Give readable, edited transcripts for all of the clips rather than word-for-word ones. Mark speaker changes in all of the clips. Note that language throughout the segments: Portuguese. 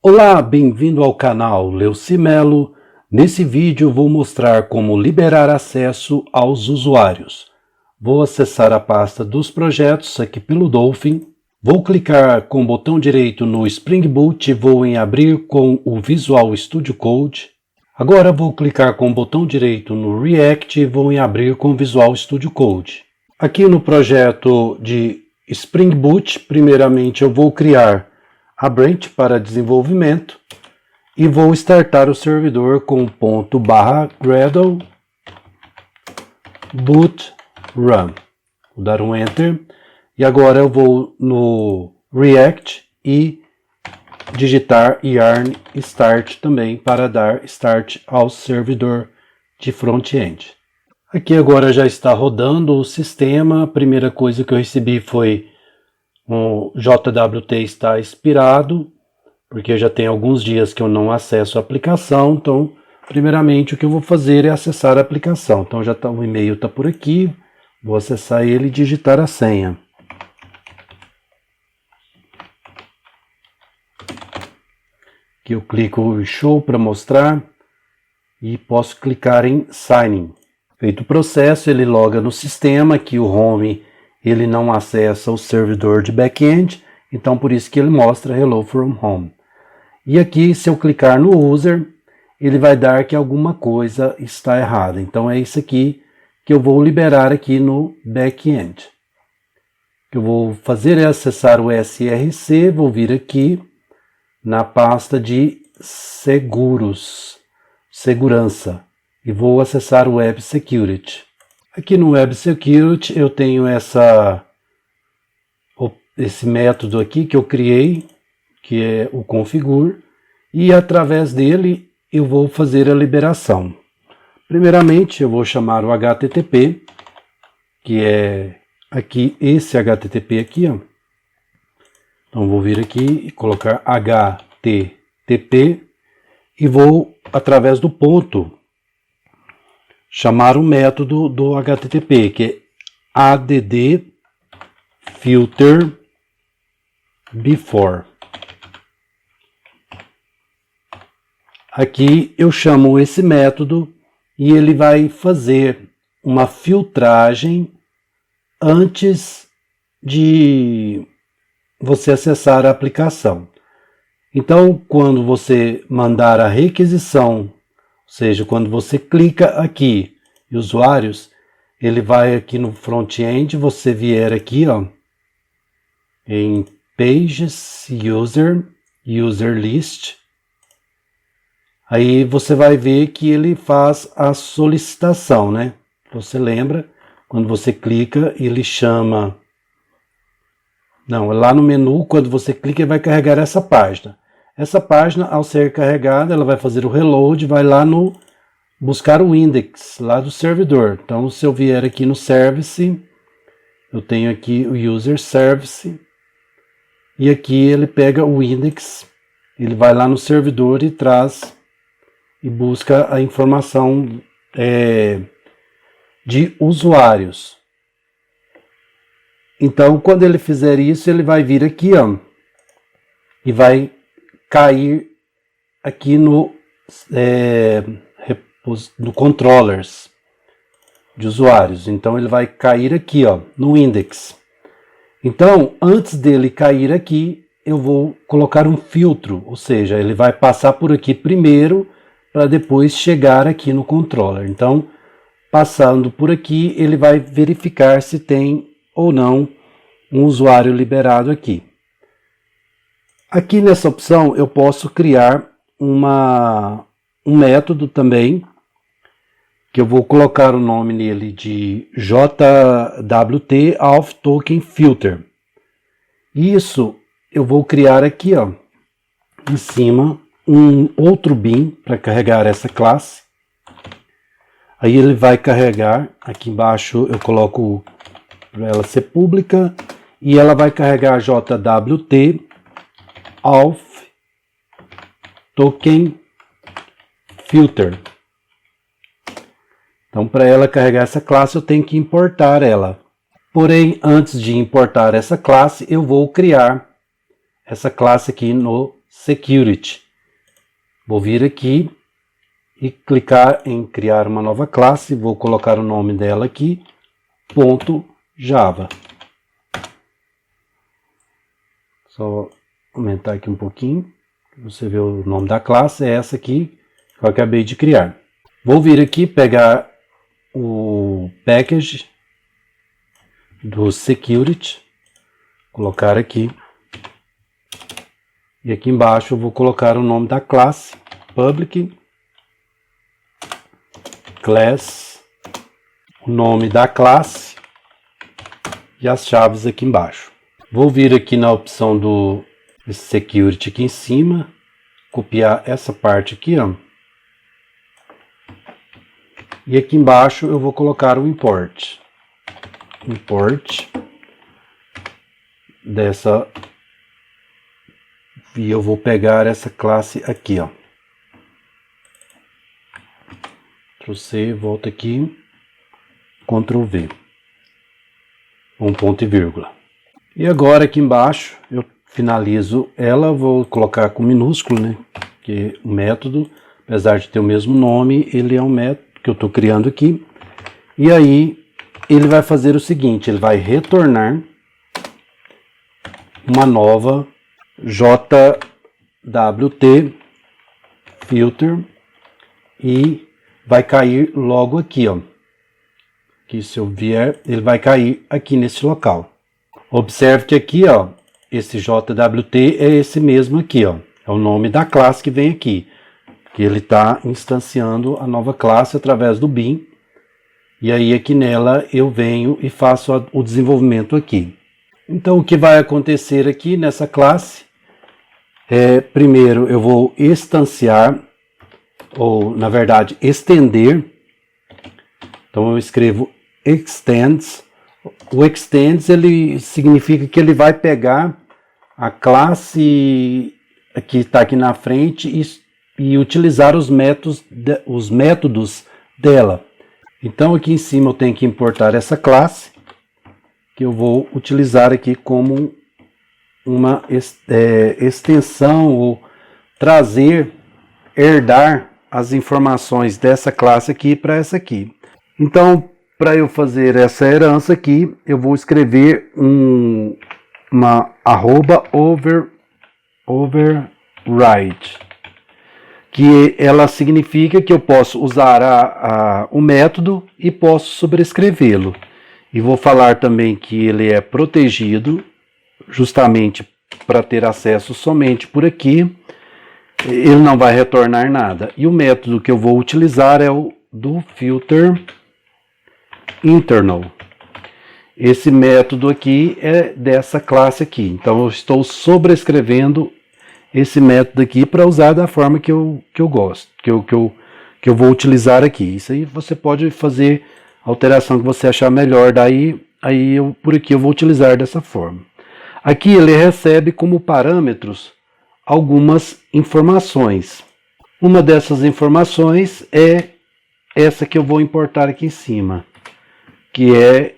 Speaker 1: Olá, bem-vindo ao canal Leuci Melo. Nesse vídeo vou mostrar como liberar acesso aos usuários. Vou acessar a pasta dos projetos aqui pelo Dolphin. Vou clicar com o botão direito no Spring Boot e vou em abrir com o Visual Studio Code. Agora vou clicar com o botão direito no React e vou em abrir com o Visual Studio Code. Aqui no projeto de Spring Boot, primeiramente eu vou criar a branch para desenvolvimento e vou startar o servidor com /gradle boot run. Vou dar um enter e agora eu vou no React e digitar yarn start também para dar start ao servidor de front-end. Aqui agora já está rodando o sistema. A primeira coisa que eu recebi foi o JWT está expirado, porque já tem alguns dias que eu não acesso a aplicação. Então, primeiramente, o que eu vou fazer é acessar a aplicação. Então, já tá, o e-mail está por aqui, vou acessar ele e digitar a senha. Aqui eu clico em Show para mostrar e posso clicar em Sign In. Feito o processo, ele loga no sistema. Aqui o Home ele não acessa o servidor de back-end, então por isso que ele mostra Hello from Home. E aqui, se eu clicar no User, ele vai dar que alguma coisa está errada. Então é isso aqui que eu vou liberar aqui no back-end. O que eu vou fazer é acessar o SRC, vou vir aqui na pasta de segurança, e vou acessar o Web Security. Aqui no Web Security eu tenho esse método aqui que eu criei, que é o configure, e através dele eu vou fazer a liberação. Primeiramente eu vou chamar o HTTP, que é aqui esse HTTP aqui, ó. Então vou vir aqui e colocar HTTP e vou, através do ponto, chamar o método do HTTP, que é add filter before. Aqui eu chamo esse método e ele vai fazer uma filtragem antes de você acessar a aplicação. Então, quando você mandar a requisição, ou seja, quando você clica aqui em usuários, ele vai aqui no front-end, você vier aqui, ó, em Pages, User List, aí você vai ver que ele faz a solicitação, né? Você lembra, quando você clica, ele chama... Não, lá no menu, quando você clica, ele vai carregar essa página. Essa página, ao ser carregada, ela vai fazer o reload, vai lá no buscar o index, lá do servidor. Então, se eu vier aqui no service, eu tenho aqui o user service, e aqui ele pega o index, ele vai lá no servidor e traz, e busca a informação de usuários. Então, quando ele fizer isso, ele vai vir aqui, ó, e vai cair aqui no controllers de usuários. Então ele vai cair aqui, ó, no index. Então, antes dele cair aqui, eu vou colocar um filtro, ou seja, ele vai passar por aqui primeiro para depois chegar aqui no controller. Então, passando por aqui, ele vai verificar se tem ou não um usuário liberado aqui. Aqui nessa opção eu posso criar um método também, que eu vou colocar o nome nele de JWT Auth Token Filter. Isso eu vou criar aqui, ó, em cima, um outro bin para carregar essa classe. Aí ele vai carregar, aqui embaixo eu coloco para ela ser pública, e ela vai carregar JWT Auth Token Filter. Então, para ela carregar essa classe, eu tenho que importar ela. Porém, antes de importar essa classe, eu vou criar essa classe aqui no security. Vou vir aqui e clicar em criar uma nova classe, vou colocar o nome dela aqui, .java. Só aumentar aqui um pouquinho, você vê o nome da classe, é essa aqui que eu acabei de criar. Vou vir aqui pegar o package do security, colocar aqui, e aqui embaixo eu vou colocar o nome da classe, public class, o nome da classe e as chaves aqui embaixo. Vou vir aqui na opção do security aqui em cima, copiar essa parte aqui, ó. E aqui embaixo eu vou colocar o import dessa, e eu vou pegar essa classe aqui, ó. Ctrl+C, volta aqui, Ctrl+V, um ponto e vírgula. E agora aqui embaixo eu finalizo ela, vou colocar com minúsculo, né? Que o método, apesar de ter o mesmo nome, ele é um método que eu estou criando aqui. E aí ele vai fazer o seguinte, ele vai retornar uma nova JWT filter e vai cair logo aqui, ó. Que se eu vier, ele vai cair aqui nesse local. Observe que aqui, ó, esse JWT é esse mesmo aqui, ó. É o nome da classe que vem aqui. Que ele está instanciando a nova classe através do bin. E aí aqui nela eu venho e faço o desenvolvimento aqui. Então o que vai acontecer aqui nessa classe é, primeiro eu vou instanciar, ou na verdade estender. Então eu escrevo extends. O extends ele significa que ele vai pegar a classe que está aqui na frente e utilizar os métodos dela. Então aqui em cima eu tenho que importar essa classe, que eu vou utilizar aqui como uma extensão, ou herdar as informações dessa classe aqui para essa aqui. Então, para eu fazer essa herança aqui, eu vou escrever uma @override, que ela significa que eu posso usar o método e posso sobrescrevê-lo. E vou falar também que ele é protegido, justamente para ter acesso somente por aqui. Ele não vai retornar nada. E o método que eu vou utilizar é o do filter internal. Esse método aqui é dessa classe aqui. Então eu estou sobrescrevendo esse método aqui para usar da forma que eu gosto, que eu vou utilizar aqui. Isso aí você pode fazer a alteração que você achar melhor, por aqui eu vou utilizar dessa forma. Aqui ele recebe como parâmetros algumas informações. Uma dessas informações é essa que eu vou importar aqui em cima, que é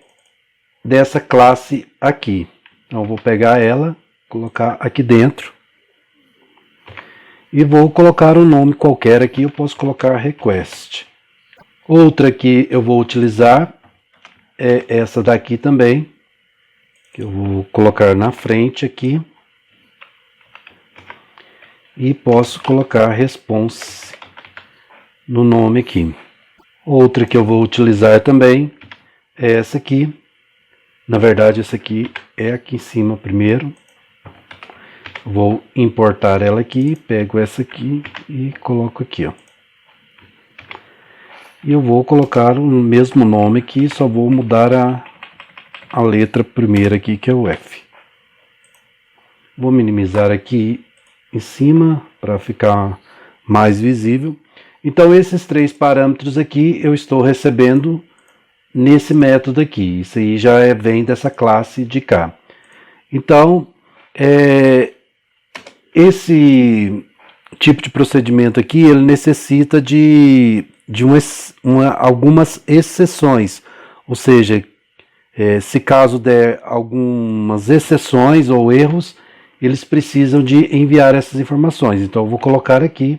Speaker 1: dessa classe aqui. Então eu vou pegar ela, colocar aqui dentro e vou colocar um nome qualquer aqui. Eu posso colocar request. Outra que eu vou utilizar é essa daqui também, que eu vou colocar na frente aqui, e posso colocar response no nome aqui. Outra que eu vou utilizar também é essa aqui. Na verdade, essa aqui é aqui em cima primeiro. Vou importar ela aqui, pego essa aqui e coloco aqui, ó. E eu vou colocar o mesmo nome aqui, só vou mudar a letra primeira aqui, que é o F. Vou minimizar aqui em cima para ficar mais visível. Então esses três parâmetros aqui eu estou recebendo nesse método aqui. Isso aí já vem dessa classe de cá. Então esse tipo de procedimento aqui ele necessita de algumas exceções. Ou seja, se caso der algumas exceções ou erros, eles precisam de enviar essas informações. Então eu vou colocar aqui,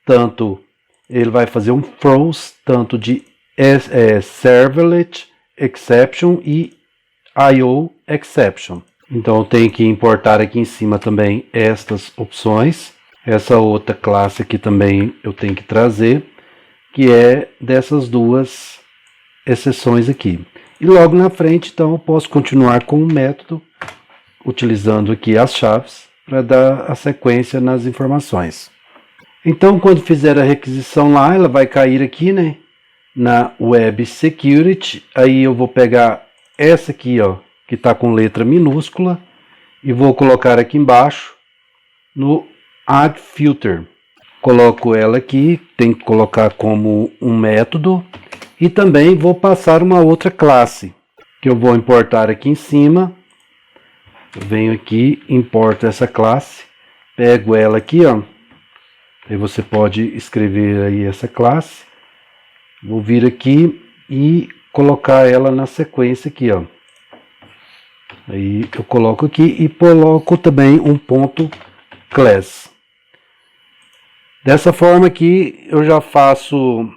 Speaker 1: tanto ele vai fazer um throws, tanto de servlet exception e IO exception. Então eu tenho que importar aqui em cima também estas opções. Essa outra classe aqui também eu tenho que trazer, que é dessas duas exceções aqui. E logo na frente, então, eu posso continuar com o método, utilizando aqui as chaves, para dar a sequência nas informações. Então, quando fizer a requisição lá, ela vai cair aqui, né, na Web Security. Aí eu vou pegar essa aqui, ó, que está com letra minúscula, e vou colocar aqui embaixo no Add Filter. Coloco ela aqui, tem que colocar como um método, e também vou passar uma outra classe, que eu vou importar aqui em cima. Eu venho aqui, importo essa classe, pego ela aqui, ó. Aí você pode escrever aí essa classe. Vou vir aqui e colocar ela na sequência aqui, ó. Aí eu coloco aqui e coloco também um ponto class. Dessa forma aqui eu já faço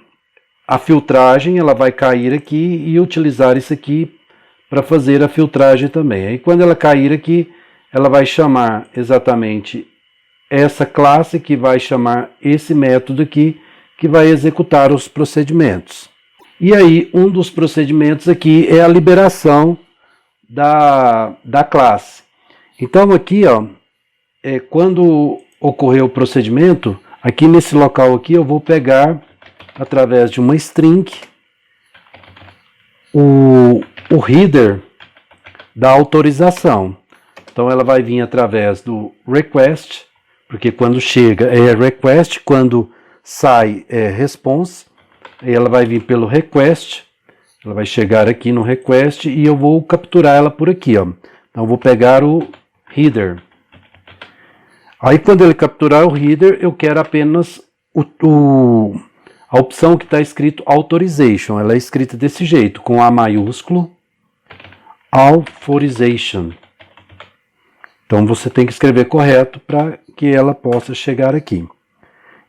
Speaker 1: a filtragem, ela vai cair aqui e utilizar isso aqui para fazer a filtragem também. Aí quando ela cair aqui, ela vai chamar exatamente essa classe, que vai chamar esse método aqui, que vai executar os procedimentos. E aí um dos procedimentos aqui é a liberação da classe. Então aqui, ó, quando ocorrer o procedimento, aqui nesse local aqui eu vou pegar, através de uma string, o header da autorização. Então ela vai vir através do request, porque quando chega é request, quando sai é response. Aí ela vai vir pelo request, ela vai chegar aqui no request e eu vou capturar ela por aqui, ó. Então eu vou pegar o header. Aí quando ele capturar o header, eu quero apenas a opção que está escrito Authorization. Ela é escrita desse jeito, com A maiúsculo, Authorization. Então você tem que escrever correto para que ela possa chegar aqui.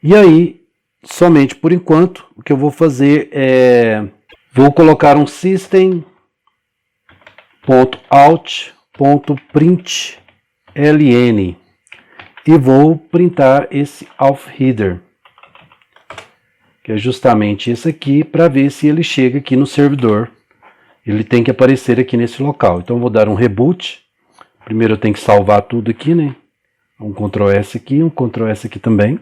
Speaker 1: E aí, somente por enquanto, o que eu vou fazer é... vou colocar um system.out.println e vou printar esse auth header, que é justamente esse aqui, para ver se ele chega aqui no servidor. Ele tem que aparecer aqui nesse local. Então eu vou dar um reboot. Primeiro eu tenho que salvar tudo aqui, né? Um Ctrl S aqui, um Ctrl S aqui também.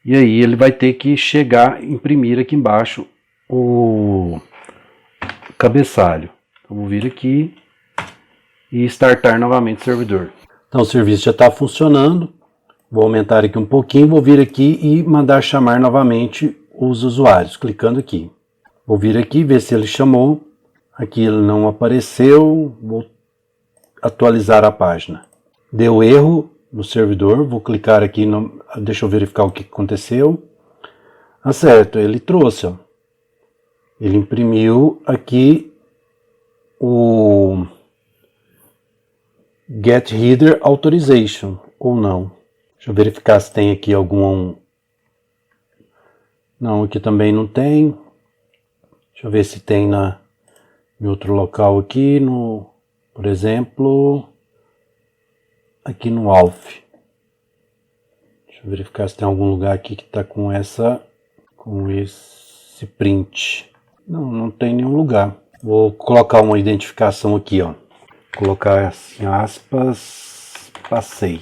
Speaker 1: E aí ele vai ter que chegar, imprimir aqui embaixo o cabeçalho. Então vou vir aqui e startar novamente o servidor. Então o serviço já está funcionando. Vou aumentar aqui um pouquinho, vou vir aqui e mandar chamar novamente os usuários, clicando aqui. Vou vir aqui, ver se ele chamou. Aqui ele não apareceu, vou atualizar a página. Deu erro no servidor, vou clicar aqui, deixa eu verificar o que aconteceu. Ah, certo, ele trouxe, ó. Ele imprimiu aqui o Get Header Authorization, ou não. Deixa eu verificar se tem aqui algum... Não, aqui também não tem. Deixa eu ver se tem em outro local aqui, por exemplo, aqui no Alf. Deixa eu verificar se tem algum lugar aqui que está com esse print. Não, não tem nenhum lugar. Vou colocar uma identificação aqui, ó. Colocar assim, aspas, passei.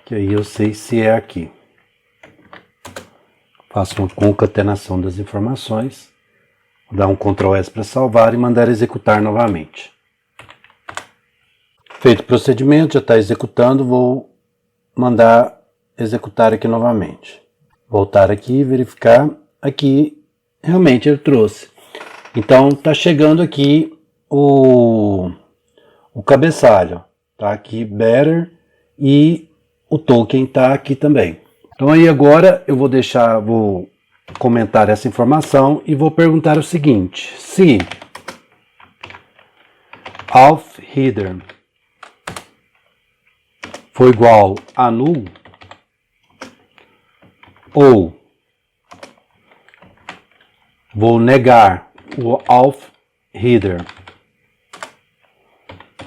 Speaker 1: Que aí eu sei se é aqui. Faço uma concatenação das informações. Vou dar um Ctrl S para salvar e mandar executar novamente. Feito o procedimento, já está executando, vou mandar executar aqui novamente. Voltar aqui e verificar. Aqui, realmente ele trouxe. Então, está chegando aqui o cabeçalho. Está aqui Better e o token está aqui também. Então aí agora eu vou comentar essa informação e vou perguntar o seguinte: se auth header for igual a null, ou vou negar o auth header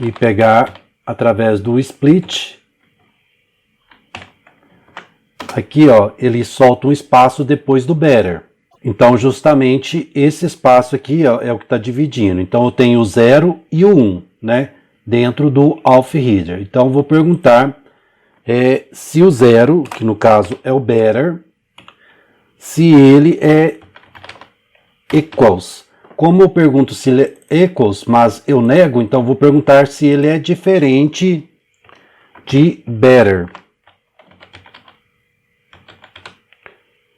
Speaker 1: e pegar através do split. Aqui, ó, ele solta um espaço depois do better. Então, justamente esse espaço aqui, ó, é o que está dividindo. Então, eu tenho o 0 e o 1, né? Dentro do auth header. Então, eu vou perguntar se o 0, que no caso é o better, se ele é equals. Como eu pergunto se ele é equals, mas eu nego, então vou perguntar se ele é diferente de better.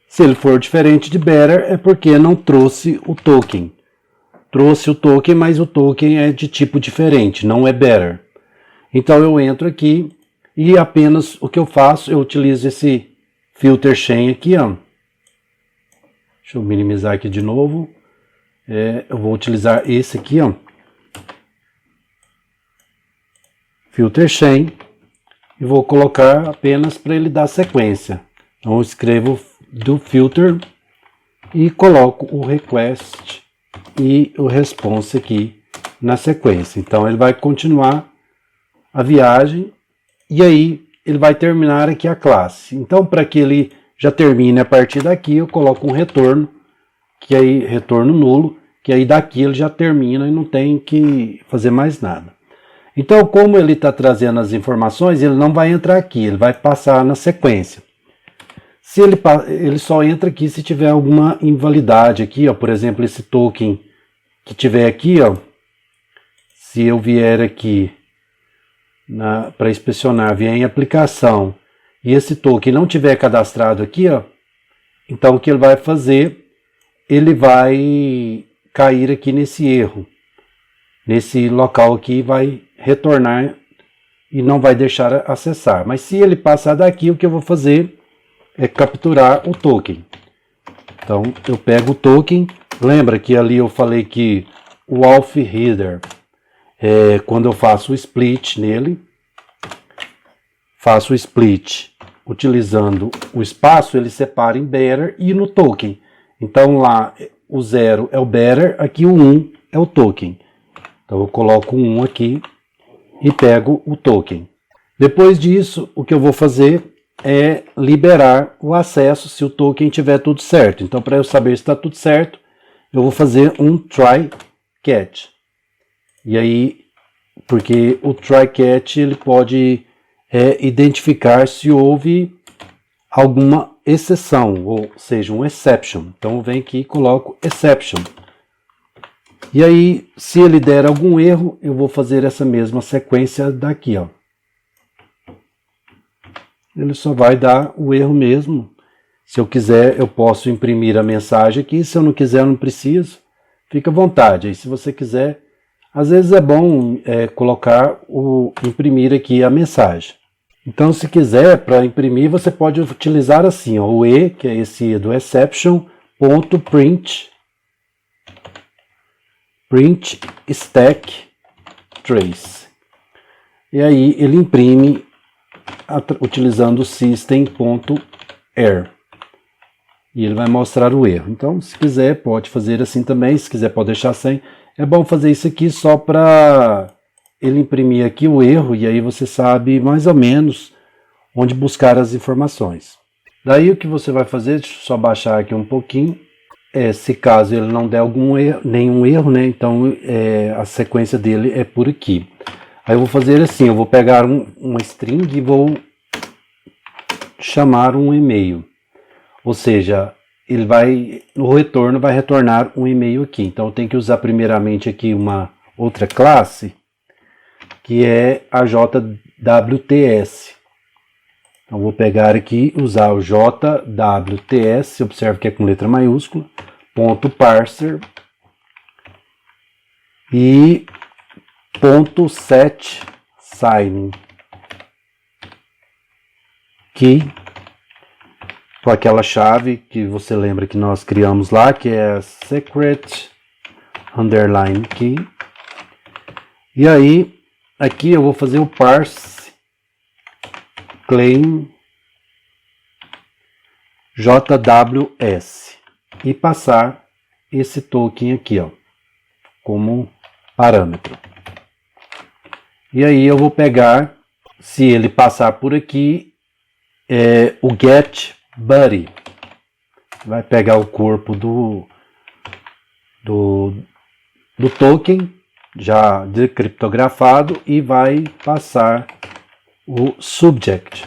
Speaker 1: Se ele for diferente de better, é porque não trouxe o token. Trouxe o token, mas o token é de tipo diferente, não é better. Então eu entro aqui e apenas o que eu faço, eu utilizo esse filter chain aqui, ó. Deixa eu minimizar aqui de novo. Eu vou utilizar esse aqui, ó. Filter chain. E vou colocar apenas para ele dar sequência. Então eu escrevo do filter e coloco o request e o response aqui na sequência. Então ele vai continuar a viagem e aí ele vai terminar aqui a classe. Então para que ele já termine a partir daqui, eu coloco um retorno, que aí retorno nulo, que aí daqui ele já termina e não tem que fazer mais nada. Então como ele está trazendo as informações, ele não vai entrar aqui, ele vai passar na sequência. Se ele só entra aqui se tiver alguma invalidade aqui, ó, por exemplo, esse token que tiver aqui, ó, se eu vier aqui para inspecionar, vier em aplicação, e esse token não tiver cadastrado aqui, ó, então o que ele vai fazer, ele vai cair aqui nesse erro, nesse local aqui, vai retornar e não vai deixar acessar. Mas se ele passar daqui, o que eu vou fazer é capturar o token. Então eu pego o token, lembra que ali eu falei que o auth header, quando eu faço o split nele, faço o split utilizando o espaço, ele separa em better e no token. Então lá o 0 é o better, aqui o 1 é o token. Então eu coloco o 1 aqui e pego o token. Depois disso, o que eu vou fazer é liberar o acesso se o token tiver tudo certo. Então, para eu saber se está tudo certo, eu vou fazer um try catch. E aí, porque o try catch ele pode identificar se houve alguma exceção, ou seja, um exception. Então, eu venho aqui e coloco exception. E aí, se ele der algum erro, eu vou fazer essa mesma sequência daqui, ó. Ele só vai dar o erro mesmo. Se eu quiser, eu posso imprimir a mensagem aqui. Se eu não quiser, eu não preciso. Fica à vontade. Aí, se você quiser, às vezes é bom imprimir aqui a mensagem. Então, se quiser, para imprimir, você pode utilizar assim, ó, o E, que é esse E do exception, ponto print stack trace. E aí ele imprime utilizando o system.err. E ele vai mostrar o erro. Então, se quiser, pode fazer assim também. Se quiser, pode deixar sem. É bom fazer isso aqui só para ele imprimir aqui o erro. E aí você sabe mais ou menos onde buscar as informações. Daí o que você vai fazer, deixa eu só baixar aqui um pouquinho. Se caso ele não der nenhum erro, né? Então a sequência dele é por aqui. Aí eu vou fazer assim, eu vou pegar uma string e vou chamar um e-mail. Ou seja, o retorno vai retornar um e-mail aqui. Então eu tenho que usar primeiramente aqui uma outra classe, que é a JWTS. Então vou pegar aqui, usar o JWTS, observe que é com letra maiúscula, ponto parser e ponto set signing key, com aquela chave que você lembra que nós criamos lá, que é secret underline key. E aí aqui eu vou fazer o parse claim JWS e passar esse token aqui, ó, como parâmetro. E aí eu vou pegar, se ele passar por aqui, o get buddy. Vai pegar o corpo do token já decriptografado e vai passar o subject.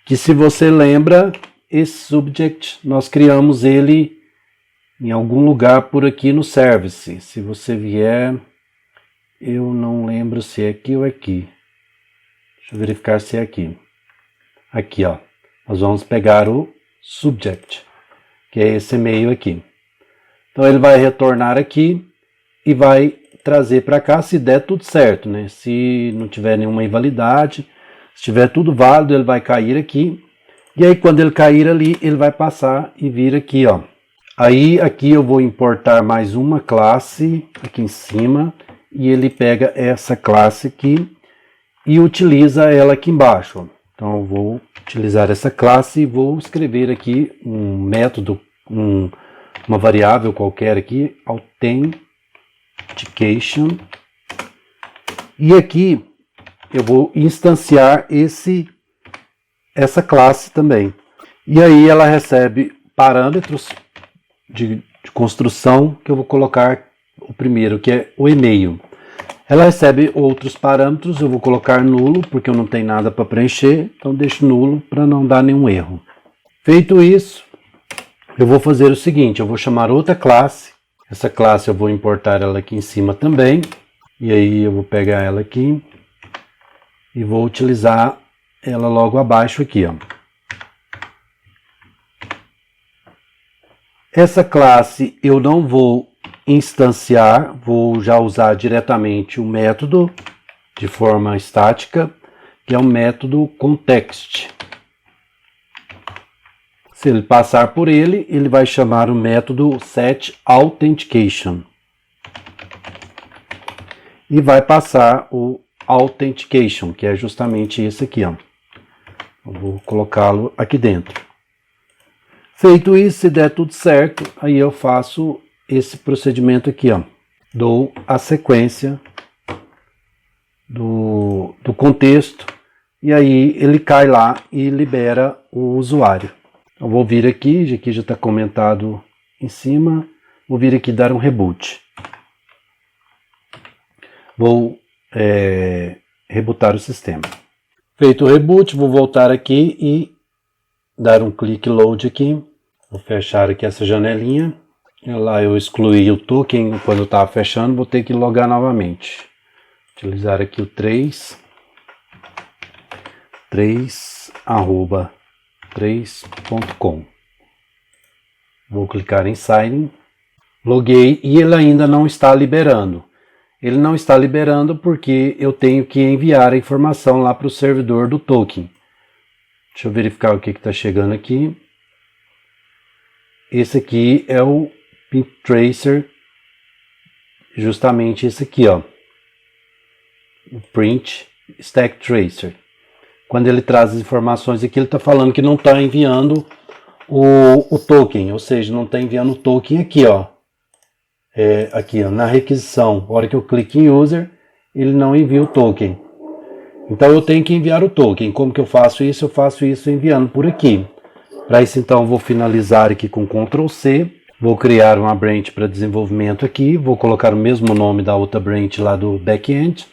Speaker 1: Que, se você lembra, esse subject nós criamos ele em algum lugar por aqui no service. Se você vier, eu não lembro se é aqui ou aqui. Deixa eu verificar se é aqui. Aqui, ó. Nós vamos pegar o subject, que é esse e-mail aqui. Então ele vai retornar aqui e vai trazer para cá, se der tudo certo, né? Se não tiver nenhuma invalidade, se tiver tudo válido, ele vai cair aqui. E aí quando ele cair ali, ele vai passar e vir aqui, ó. Aí aqui eu vou importar mais uma classe aqui em cima e ele pega essa classe aqui e utiliza ela aqui embaixo, ó. Então eu vou utilizar essa classe e vou escrever aqui um método, uma variável qualquer aqui, authentication. E aqui eu vou instanciar essa classe também. E aí ela recebe parâmetros de construção, que eu vou colocar o primeiro, que é o e-mail. Ela recebe outros parâmetros, eu vou colocar nulo, porque eu não tenho nada para preencher, então deixo nulo para não dar nenhum erro. Feito isso, eu vou fazer o seguinte, eu vou chamar outra classe, essa classe eu vou importar ela aqui em cima também, e aí eu vou pegar ela aqui e vou utilizar ela logo abaixo aqui, ó. Essa classe eu não vou instanciar, vou já usar diretamente o método de forma estática, que é o método context. Se ele passar por ele, ele vai chamar o método setAuthentication e vai passar o authentication, que é justamente esse aqui, ó. Eu vou colocá-lo aqui dentro. Feito isso, se der tudo certo, aí eu faço esse procedimento aqui, ó. Dou a sequência do contexto e aí ele cai lá e libera o usuário. Eu vou vir aqui já está comentado em cima, vou vir aqui dar um reboot. Vou rebootar o sistema. Feito o reboot, vou voltar aqui e dar um click load aqui. Vou fechar aqui essa janelinha. Lá eu excluí o token quando eu estava fechando, vou ter que logar novamente. Utilizar aqui o 3@3.com. Vou clicar em Sign. Loguei e ele ainda não está liberando. Ele não está liberando porque eu tenho que enviar a informação lá para o servidor do token. Deixa eu verificar o que está chegando aqui. Esse aqui é o Pin Tracer, justamente esse aqui, ó, o Print Stack Tracer. Quando ele traz as informações aqui, ele está falando que não está enviando o token, ou seja, não está enviando o token aqui, ó, aqui, ó, na requisição. A hora que eu clico em User, ele não envia o token. Então eu tenho que enviar o token. Como que eu faço isso? Eu faço isso enviando por aqui. Para isso, então, eu vou finalizar aqui com Ctrl C. Vou criar uma branch para desenvolvimento aqui. Vou colocar o mesmo nome da outra branch lá do back-end.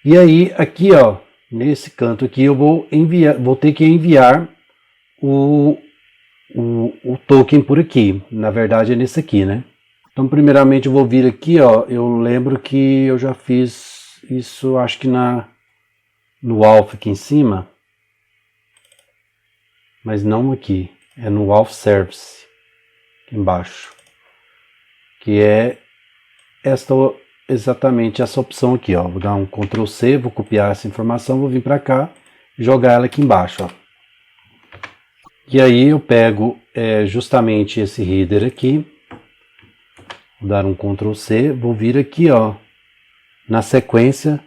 Speaker 1: E aí, aqui, ó, nesse canto aqui, eu vou ter que enviar o token por aqui. Na verdade, é nesse aqui, né? Então, primeiramente, eu vou vir aqui, ó. Eu lembro que eu já fiz isso, acho que no Auth aqui em cima. Mas não aqui, é no Auth Service, aqui embaixo, que é exatamente essa opção aqui, ó. Vou dar um Ctrl C, vou copiar essa informação, vou vir para cá e jogar ela aqui embaixo, ó. E aí eu pego justamente esse header aqui, vou dar um Ctrl C, vou vir aqui, ó, na sequência,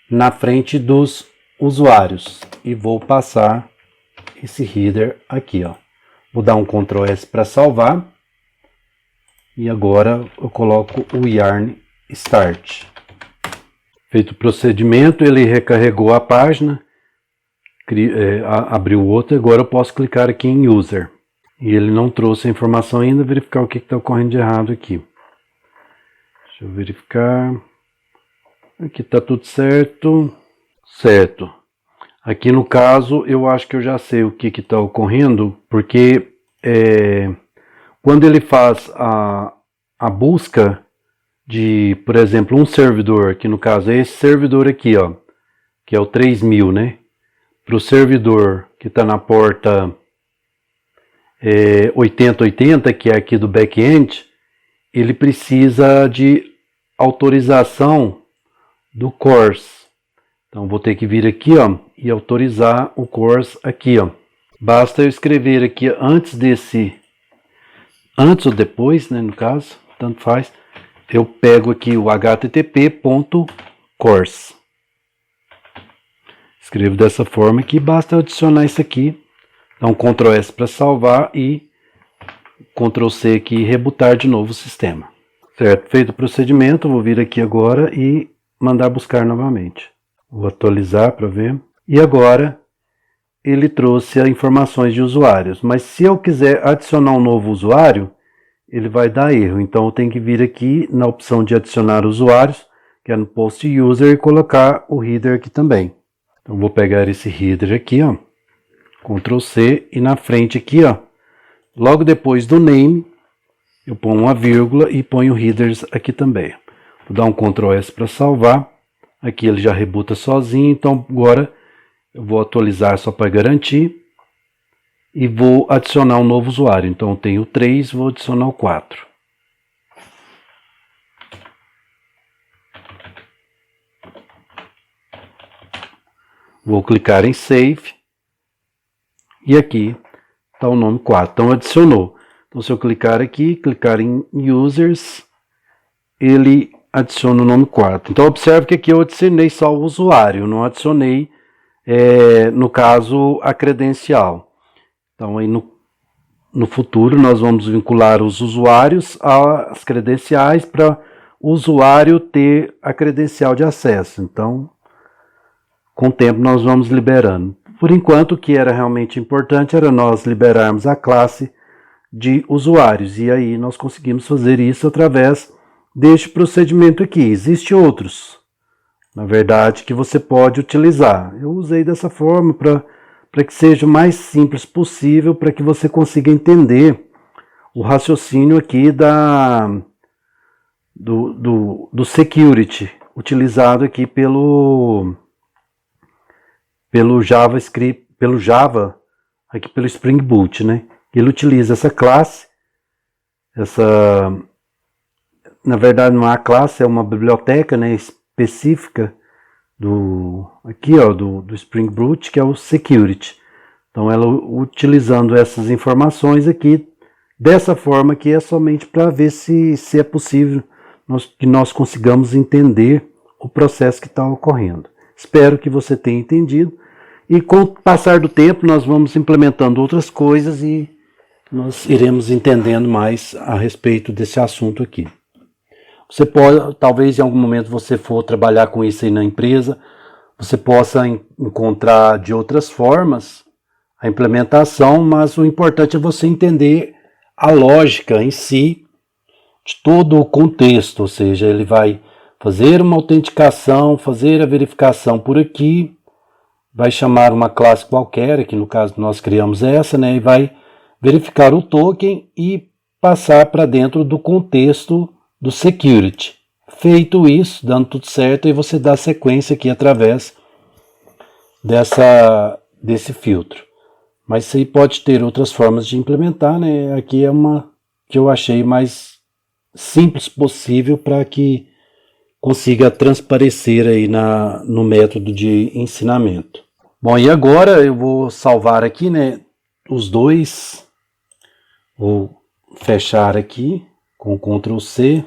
Speaker 1: na frente dos usuários e vou passar esse header aqui, ó. Vou dar um Ctrl S para salvar e agora eu coloco o yarn start. Feito o procedimento, ele recarregou a página, abriu outra, agora eu posso clicar aqui em user. E ele não trouxe a informação ainda, verificar o que está ocorrendo de errado aqui. Deixa eu verificar. Aqui está tudo certo. Certo. Aqui no caso, eu acho que eu já sei o que está ocorrendo, porque quando ele faz a busca de, por exemplo, um servidor, que no caso é esse servidor aqui, ó, que é o 3000, né? Para o servidor que está na porta 8080, que é aqui do back-end, ele precisa de autorização do course. Então vou ter que vir aqui, ó, e autorizar o course aqui, ó. Basta eu escrever aqui antes ou depois, né, no caso, tanto faz. Eu pego aqui o http.course. Escrevo dessa forma que basta adicionar isso aqui. Então Ctrl S para salvar e Ctrl C aqui e rebootar de novo o sistema. Certo, feito o procedimento, vou vir aqui agora e mandar buscar novamente. Vou atualizar para ver. E agora ele trouxe as informações de usuários. Mas se eu quiser adicionar um novo usuário, ele vai dar erro. Então eu tenho que vir aqui na opção de adicionar usuários, que é no Post User, e colocar o header aqui também. Então vou pegar esse header aqui, ó, Ctrl C, e na frente aqui, ó, logo depois do name, eu ponho uma vírgula e ponho headers aqui também. Vou dar um Ctrl S para salvar. Aqui ele já rebuta sozinho, então agora eu vou atualizar só para garantir. E vou adicionar um novo usuário. Então eu tenho 3, vou adicionar o 4. Vou clicar em Save. E aqui está o nome 4. Então adicionou. Então se eu clicar aqui, clicar em Users, ele adiciona o nome 4. Então observe que aqui eu adicionei só o usuário, não adicionei, no caso, a credencial. Então aí no futuro nós vamos vincular os usuários às credenciais para o usuário ter a credencial de acesso. Então, com o tempo nós vamos liberando. Por enquanto, o que era realmente importante era nós liberarmos a classe de usuários. E aí nós conseguimos fazer isso através deste procedimento aqui. Existem outros, na verdade, que você pode utilizar. Eu usei dessa forma para que seja o mais simples possível, para que você consiga entender o raciocínio aqui do security, utilizado aqui pelo JavaScript, pelo Java, aqui pelo Spring Boot, né? Ele utiliza essa classe, na verdade não é uma classe, é uma biblioteca, né, específica aqui, ó, do Spring Boot, que é o Security. Então ela utilizando essas informações aqui, dessa forma que é somente para ver se é possível que nós consigamos entender o processo que está ocorrendo. Espero que você tenha entendido. E com o passar do tempo nós vamos implementando outras coisas e nós iremos entendendo mais a respeito desse assunto aqui. Você pode, talvez em algum momento você for trabalhar com isso aí na empresa, você possa encontrar de outras formas a implementação, mas o importante é você entender a lógica em si, de todo o contexto, ou seja, ele vai fazer uma autenticação, fazer a verificação por aqui, vai chamar uma classe qualquer, aqui no caso nós criamos essa, né, e vai verificar o token e passar para dentro do contexto do security. Feito isso, dando tudo certo, e você dá sequência aqui através desse filtro. Mas isso aí pode ter outras formas de implementar, né? Aqui é uma que eu achei mais simples possível para que consiga transparecer aí no método de ensinamento. Bom, e agora eu vou salvar aqui, né, os dois. Vou fechar aqui com Ctrl C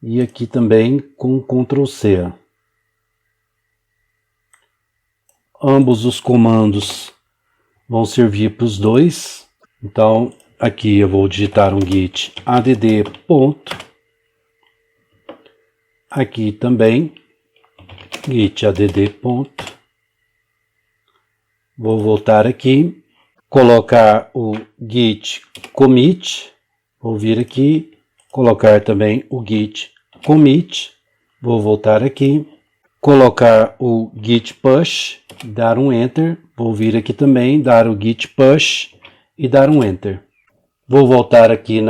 Speaker 1: e aqui também com Ctrl C. ambos os comandos vão servir para os dois. Então, aqui eu vou digitar um git add ponto. Aqui também, git add ponto. Vou voltar aqui, colocar o git commit. Vou vir aqui, colocar também o git commit. Vou voltar aqui, colocar o git push, dar um enter. Vou vir aqui também, dar o git push e dar um enter. Vou voltar aqui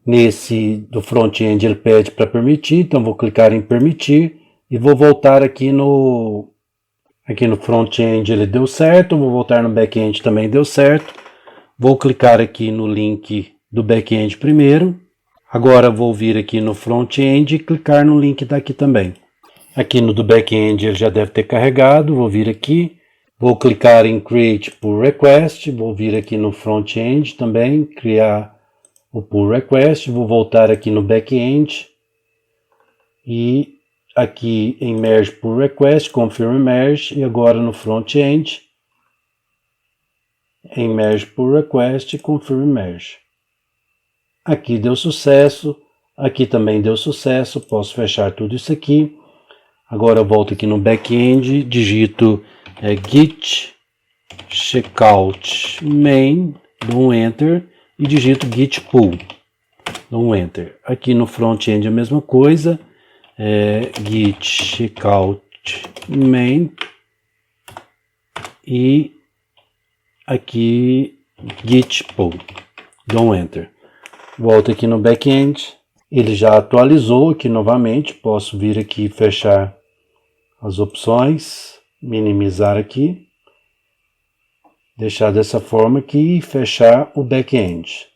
Speaker 1: nesse do front-end ele pede para permitir, então vou clicar em permitir e vou voltar aqui no front-end ele deu certo, vou voltar no back-end também deu certo. Vou clicar aqui no link do back-end primeiro. Agora vou vir aqui no front-end e clicar no link daqui também. Aqui no do back-end ele já deve ter carregado, vou vir aqui, vou clicar em create pull request, vou vir aqui no front-end também, criar o pull request, vou voltar aqui no back-end e aqui em merge pull request, confirm merge, e agora no front-end em merge pull request, confirm merge. Aqui deu sucesso, aqui também deu sucesso, posso fechar tudo isso aqui. Agora eu volto aqui no back-end, digito git checkout main, dou um enter e digito git pull, dou um enter. Aqui no front-end a mesma coisa, git checkout main e aqui git pull, dou um enter. Volto aqui no back-end, ele já atualizou aqui novamente, posso vir aqui e fechar as opções, minimizar aqui, deixar dessa forma aqui e fechar o back-end.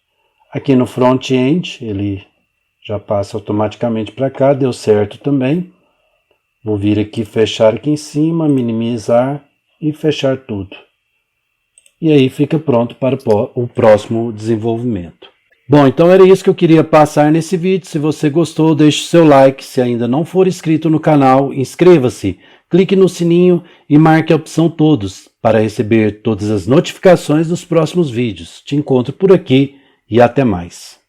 Speaker 1: Aqui no front-end ele já passa automaticamente para cá, deu certo também. Vou vir aqui, fechar aqui em cima, minimizar e fechar tudo. E aí fica pronto para o próximo desenvolvimento. Bom, então era isso que eu queria passar nesse vídeo. Se você gostou, deixe seu like. Se ainda não for inscrito no canal, inscreva-se. Clique no sininho e marque a opção todos para receber todas as notificações dos próximos vídeos. Te encontro por aqui e até mais.